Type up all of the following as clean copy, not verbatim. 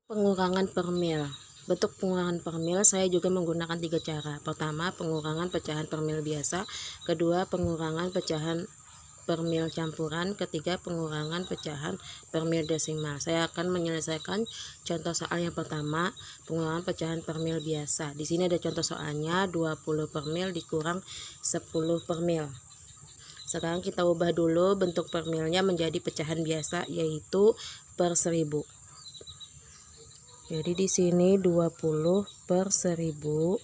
Pengurangan per mil. Bentuk pengurangan per mil saya juga menggunakan 3 cara. Pertama, pengurangan pecahan per mil biasa. Kedua, pengurangan pecahan per mil campuran. Ketiga, pengurangan pecahan per mil desimal. Saya akan menyelesaikan contoh soal yang pertama, pengurangan pecahan per mil biasa. Di sini ada contoh soalnya, 20 per mil dikurang 10 per mil. Sekarang kita ubah dulu bentuk per milnya menjadi pecahan biasa, yaitu per 1000. Jadi di sini 20 per 1000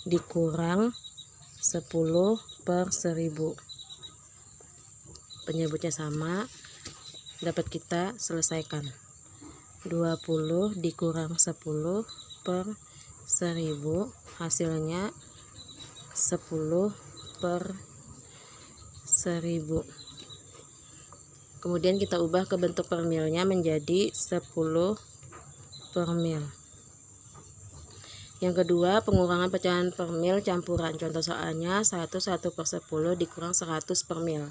dikurang 10 per 1000. Penyebutnya sama, dapat kita selesaikan. 20 dikurang 10 per 1000, hasilnya 10 per 1000. Kemudian kita ubah ke bentuk per milnya menjadi 10 per mil. Yang kedua, pengurangan pecahan per mil campuran. Contoh soalnya 1 per 10 dikurang 100 per mil.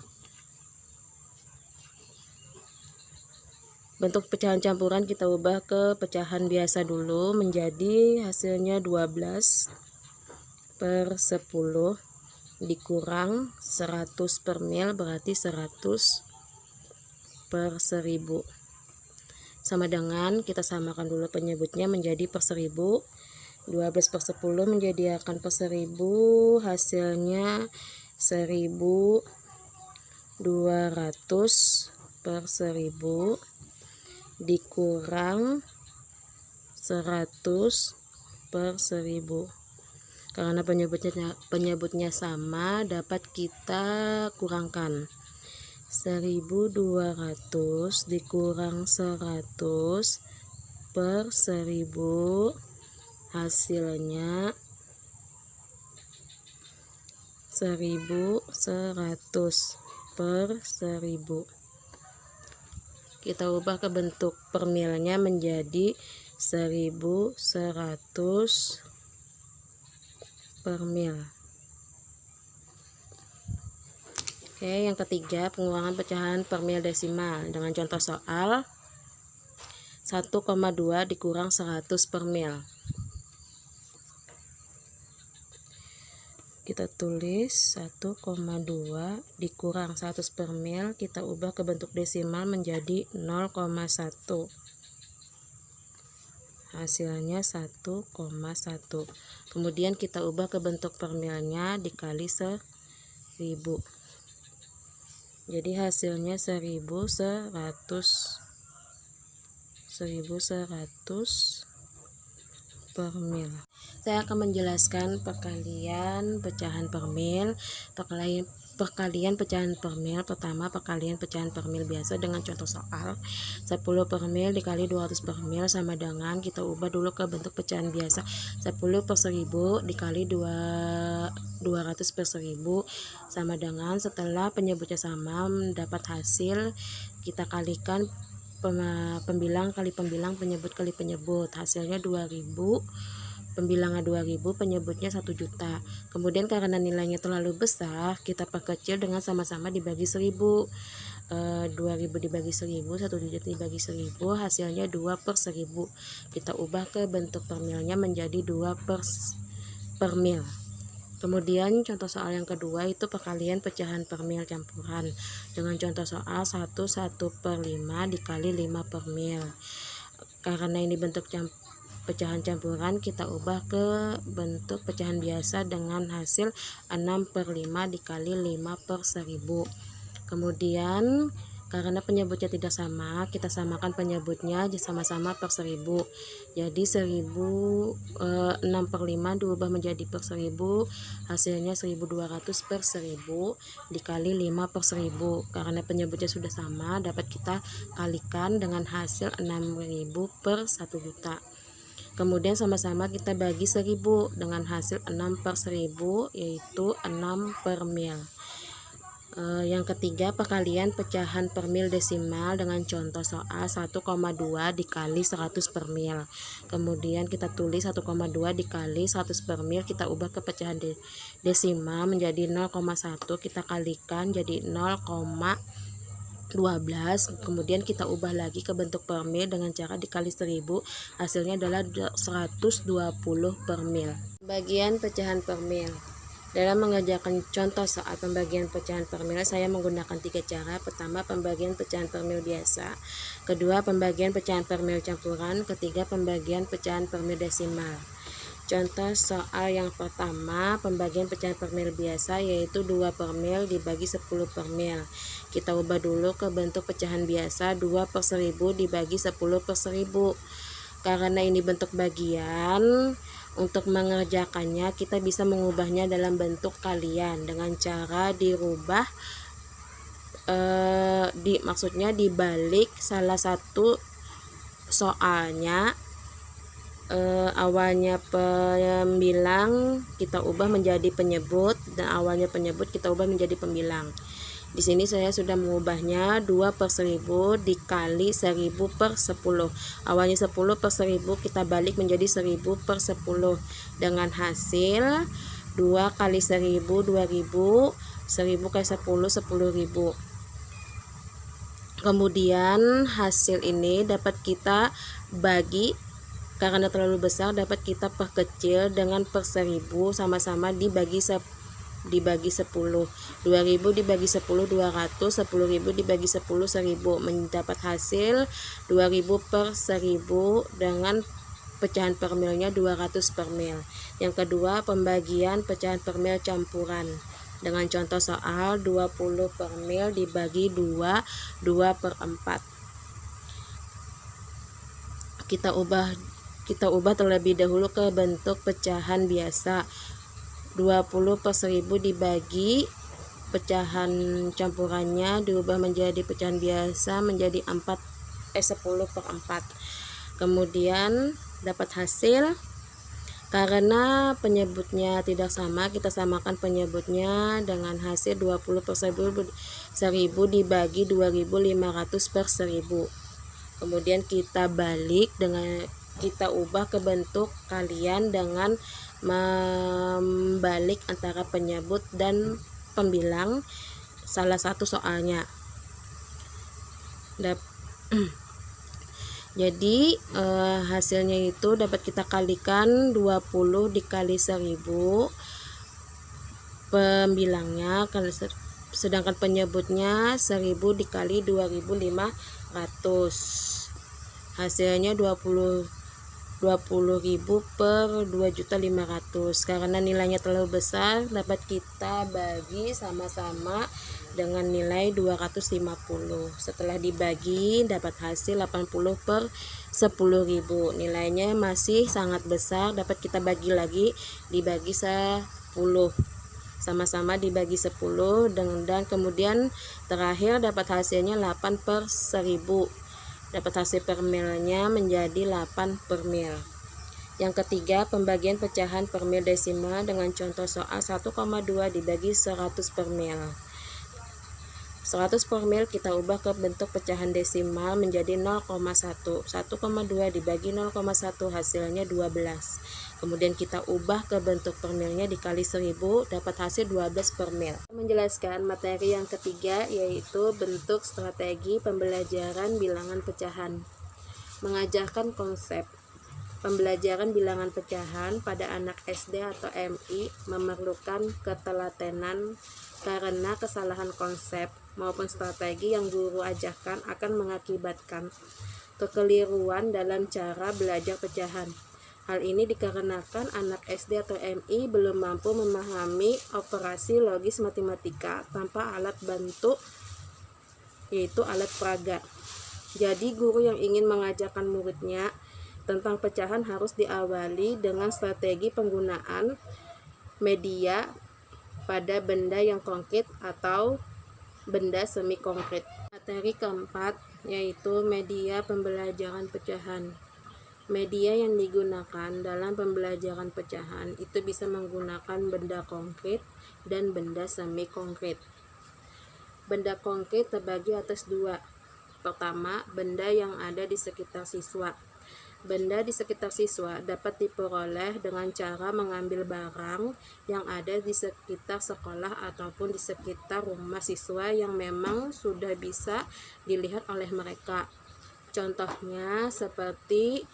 Bentuk pecahan campuran kita ubah ke pecahan biasa dulu menjadi hasilnya 12 per 10 dikurang 100 per mil, berarti 100 per 1000. Sama dengan kita samakan dulu penyebutnya menjadi per 1000. 12 per 10 menjadi akan per 1000, hasilnya 1200 per 1000 dikurang 100 per 1000. Karena penyebutnya sama, dapat kita kurangkan. 1200 dikurang 100 per 1000, hasilnya 1100 per 1000. Kita ubah ke bentuk per milnya menjadi 1100 per mil. Oke, yang ketiga, pengurangan pecahan per mil desimal dengan contoh soal 1,2 dikurang 100 per mil. Kita tulis 1,2 dikurang 100 per mil, kita ubah ke bentuk desimal menjadi 0,1. Hasilnya 1,1. Kemudian kita ubah ke bentuk per milnya dikali 1000. Jadi hasilnya 1100 per mil. Saya akan menjelaskan perkalian pecahan per mil. Perkalian pecahan per mil. Pertama, perkalian pecahan per mil biasa dengan contoh soal 10 per mil dikali 200 per mil sama dengan, kita ubah dulu ke bentuk pecahan biasa, 10 per 1000 dikali 200 per 1000 sama dengan, setelah penyebutnya sama mendapat hasil, kita kalikan pembilang kali pembilang, penyebut kali penyebut, hasilnya 2000, pembilangnya 2000, penyebutnya 1 juta. Kemudian karena nilainya terlalu besar, kita perkecil dengan sama-sama dibagi 1000. 2000 dibagi 1000, 1 juta dibagi 1000, hasilnya 2 per 1000. Kita ubah ke bentuk per milnya menjadi 2 per mil. Kemudian contoh soal yang kedua itu perkalian pecahan per mil campuran dengan contoh soal 1 per 5 dikali 5 per mil. Karena ini bentuk pecahan campuran, kita ubah ke bentuk pecahan biasa dengan hasil 6 per 5 dikali 5 per 1000. Kemudian karena penyebutnya tidak sama, kita samakan penyebutnya sama-sama per 1000. Jadi 6 per 5 diubah menjadi per 1000, hasilnya 1200 per 1000 dikali 5 per 1000. Karena penyebutnya sudah sama, dapat kita kalikan dengan hasil 6000 per 1 juta. Kemudian sama-sama kita bagi 1000 dengan hasil 6 per 1000, yaitu 6 per mil. Yang ketiga, perkalian pecahan per mil desimal dengan contoh soal 1,2 dikali 100 per mil. Kemudian kita tulis 1,2 dikali 100 per mil, kita ubah ke pecahan desimal menjadi 0,1, kita kalikan jadi 0,1 12, kemudian kita ubah lagi ke bentuk per mil dengan cara dikali 1000, hasilnya adalah 120 per mil. Bagian pecahan per mil. Dalam mengerjakan contoh soal pembagian pecahan per mil, saya menggunakan 3 cara. Pertama, pembagian pecahan per mil biasa. Kedua, pembagian pecahan per mil campuran. Ketiga, pembagian pecahan per mil desimal. Contoh soal yang pertama, pembagian pecahan per mil biasa, yaitu 2 per mil dibagi 10 per mil. Kita ubah dulu ke bentuk pecahan biasa, 2 per 1000 dibagi 10 per 1000. Karena ini bentuk bagian, untuk mengerjakannya kita bisa mengubahnya dalam bentuk kalian dengan cara dirubah, maksudnya dibalik salah satu soalnya. Awalnya pembilang kita ubah menjadi penyebut, dan awalnya penyebut kita ubah menjadi pembilang. Di sini saya sudah mengubahnya 2 per 1000 dikali 1000 per 10. Awalnya 10 per 1000 kita balik menjadi 1000 per 10. Dengan hasil 2 kali 1000, 2000, 1000 kali 10, 10.000. Kemudian hasil ini dapat kita bagi, karena terlalu besar dapat kita perkecil dengan per 1000, sama-sama dibagi 10. 2000 dibagi 10, 200. 10.000 dibagi 10, 1000. Mendapat hasil 2000 per 1000 dengan pecahan per milnya 200 per mil. Yang kedua, pembagian pecahan per mil campuran. Dengan contoh soal 20 per mil dibagi 2, 2 per 4. Kita ubah terlebih dahulu ke bentuk pecahan biasa. 20 per 1000 dibagi pecahan campurannya diubah menjadi pecahan biasa menjadi 10 per 4. Kemudian dapat hasil, karena penyebutnya tidak sama, kita samakan penyebutnya dengan hasil 20 per 1000 dibagi 2500 per 1000. Kemudian kita balik, dengan kita ubah ke bentuk kalian dengan membalik antara penyebut dan pembilang salah satu soalnya. Jadi hasilnya itu dapat kita kalikan 20 dikali 1000 pembilangnya, sedangkan penyebutnya 1000 dikali 2500. Hasilnya 20.000 per 2.500.000. Karena nilainya terlalu besar dapat kita bagi sama-sama dengan nilai 250. Setelah dibagi dapat hasil 80 per 10.000. Nilainya masih sangat besar, dapat kita bagi lagi, dibagi 10. Sama-sama dibagi 10, dan kemudian terakhir dapat hasilnya 8 per 1000. Dapat hasil per milnya menjadi 8 per mil. Yang ketiga, pembagian pecahan per mil desimal dengan contoh soal 1,2 dibagi 100 per mil. 100 per mil kita ubah ke bentuk pecahan desimal menjadi 0,1. 1,2 dibagi 0,1 hasilnya 12. Kemudian kita ubah ke bentuk per milnya dikali 1000, dapat hasil 12 per mil. Menjelaskan materi yang ketiga, yaitu bentuk strategi pembelajaran bilangan pecahan. Mengajarkan konsep pembelajaran bilangan pecahan pada anak SD atau MI memerlukan ketelatenan, karena kesalahan konsep maupun strategi yang guru ajarkan akan mengakibatkan kekeliruan dalam cara belajar pecahan. Hal ini dikarenakan anak SD atau MI belum mampu memahami operasi logis matematika tanpa alat bantu, yaitu alat peraga. Jadi guru yang ingin mengajarkan muridnya tentang pecahan harus diawali dengan strategi penggunaan media pada benda yang konkret atau benda semi konkret. Materi keempat yaitu media pembelajaran pecahan. Media yang digunakan dalam pembelajaran pecahan itu bisa menggunakan benda konkret dan benda semi konkret. Benda konkret terbagi atas dua. Pertama, benda yang ada di sekitar siswa. Benda di sekitar siswa dapat diperoleh dengan cara mengambil barang yang ada di sekitar sekolah ataupun di sekitar rumah siswa yang memang sudah bisa dilihat oleh mereka. Contohnya seperti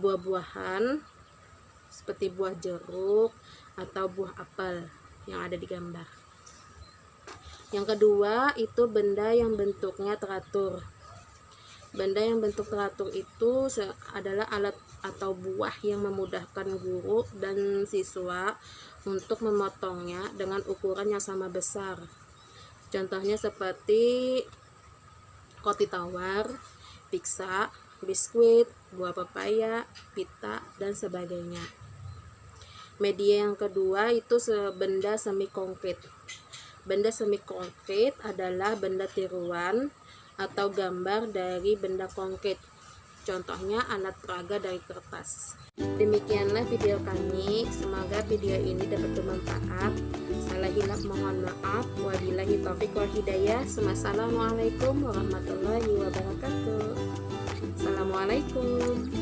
buah-buahan, seperti buah jeruk atau buah apel yang ada di gambar. Yang kedua itu benda yang bentuknya teratur. Benda yang bentuk teratur itu adalah alat atau buah yang memudahkan guru dan siswa untuk memotongnya dengan ukuran yang sama besar. Contohnya seperti roti tawar, pizza, biskuit, buah pepaya, pita, dan sebagainya. Media yang kedua itu benda semi konkret. Benda semi konkret adalah benda tiruan atau gambar dari benda konkret. Contohnya alat peraga dari kertas. Demikianlah video kami. Semoga video ini dapat bermanfaat. Salah hilaf mohon maaf. Wabillahi taufiq wal hidayah. Assalamualaikum warahmatullahi wabarakatuh. Assalamualaikum.